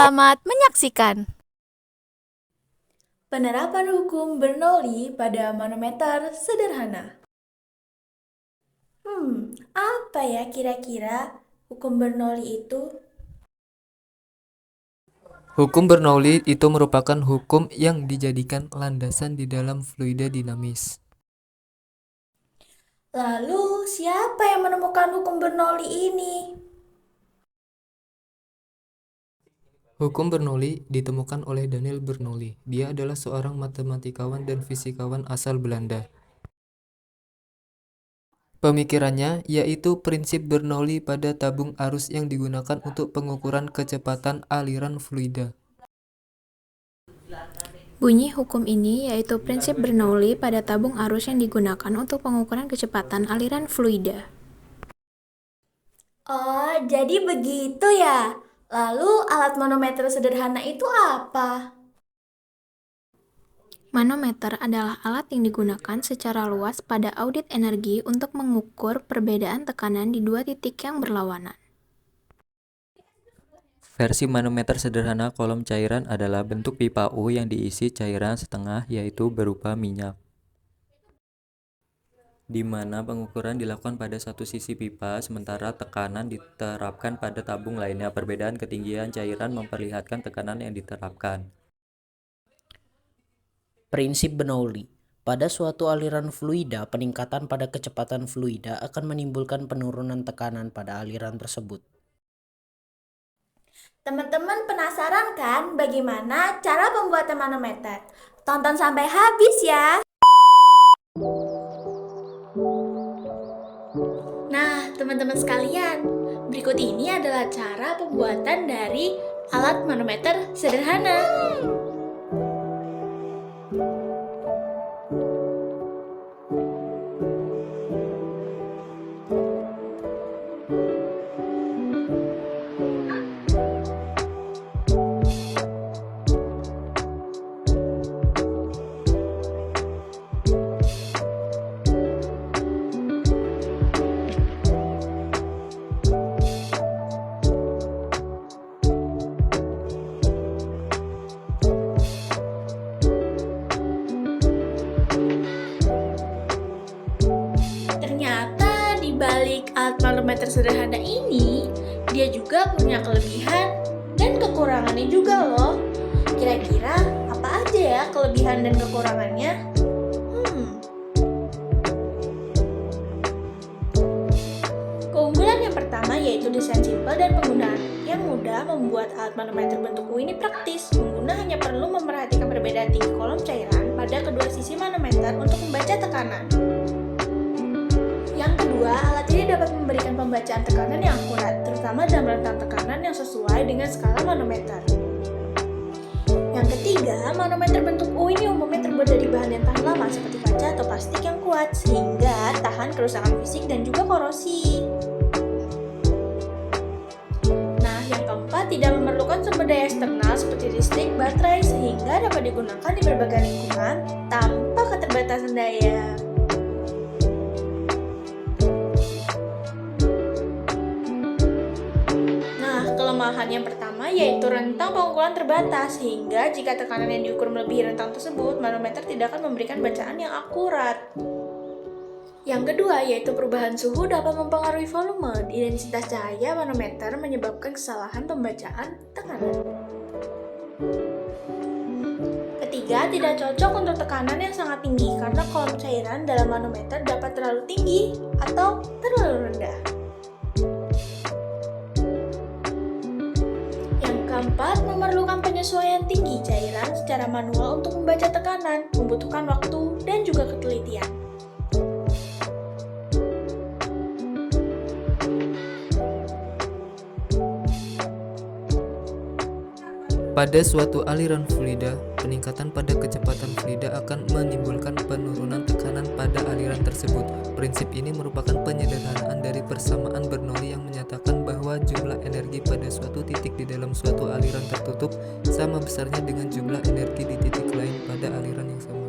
Selamat menyaksikan. Penerapan hukum Bernoulli pada manometer sederhana. Apa ya kira-kira hukum Bernoulli itu? Hukum Bernoulli itu merupakan hukum yang dijadikan landasan di dalam fluida dinamis. Lalu, siapa yang menemukan hukum Bernoulli ini? Hukum Bernoulli ditemukan oleh Daniel Bernoulli. Dia adalah seorang matematikawan dan fisikawan asal Belanda. Pemikirannya yaitu prinsip Bernoulli pada tabung arus yang digunakan untuk pengukuran kecepatan aliran fluida. Bunyi hukum ini yaitu prinsip Bernoulli pada tabung arus yang digunakan untuk pengukuran kecepatan aliran fluida. Oh, jadi begitu ya. Lalu, alat manometer sederhana itu apa? Manometer adalah alat yang digunakan secara luas pada audit energi untuk mengukur perbedaan tekanan di dua titik yang berlawanan. Versi manometer sederhana kolom cairan adalah bentuk pipa U yang diisi cairan setengah, yaitu berupa minyak, di mana pengukuran dilakukan pada satu sisi pipa, sementara tekanan diterapkan pada tabung lainnya. Perbedaan ketinggian cairan memperlihatkan tekanan yang diterapkan. Prinsip Bernoulli. Pada suatu aliran fluida, peningkatan pada kecepatan fluida akan menimbulkan penurunan tekanan pada aliran tersebut. Teman-teman penasaran kan bagaimana cara pembuatan manometer? Tonton sampai habis ya. Nah, teman-teman sekalian, berikut ini adalah cara pembuatan dari alat manometer sederhana. Ternyata di balik alat manometer sederhana ini, dia juga punya kelebihan dan kekurangannya juga loh. Kira-kira apa aja ya kelebihan dan kekurangannya? Keunggulan yang pertama yaitu desain simpel dan penggunaan yang mudah membuat alat manometer bentuk U ini praktis. Pengguna hanya perlu memperhatikan perbedaan tinggi kolom cairan pada kedua sisi manometer untuk membaca tekanan. Yang kedua, alat ini dapat memberikan pembacaan tekanan yang akurat, terutama dalam rentang tekanan yang sesuai dengan skala manometer. Yang ketiga, manometer bentuk U ini umumnya terbuat dari bahan yang tahan lama seperti kaca atau plastik yang kuat, sehingga tahan kerusakan fisik dan juga korosi. Nah, yang keempat, tidak memerlukan sumber daya eksternal seperti listrik, baterai, sehingga dapat digunakan di berbagai lingkungan tanpa keterbatasan daya. Kelemahan yang pertama yaitu rentang pengukuran terbatas, sehingga jika tekanan yang diukur melebihi rentang tersebut, manometer tidak akan memberikan bacaan yang akurat. Yang kedua yaitu perubahan suhu dapat mempengaruhi volume di densitas cahaya manometer, menyebabkan kesalahan pembacaan tekanan. Ketiga, tidak cocok untuk tekanan yang sangat tinggi karena kolom cairan dalam manometer dapat terlalu tinggi atau terlalu rendah. Keempat, memerlukan penyesuaian tinggi cairan secara manual untuk membaca tekanan, membutuhkan waktu dan juga ketelitian. Pada suatu aliran fluida, peningkatan pada kecepatan fluida akan menimbulkan penurunan tekanan pada aliran tersebut. Prinsip ini merupakan penyederhanaan dari persamaan Bernoulli yang menyatakan bahwa jumlah energi pada suatu titik di dalam suatu aliran tertutup sama besarnya dengan jumlah energi di titik lain pada aliran yang sama.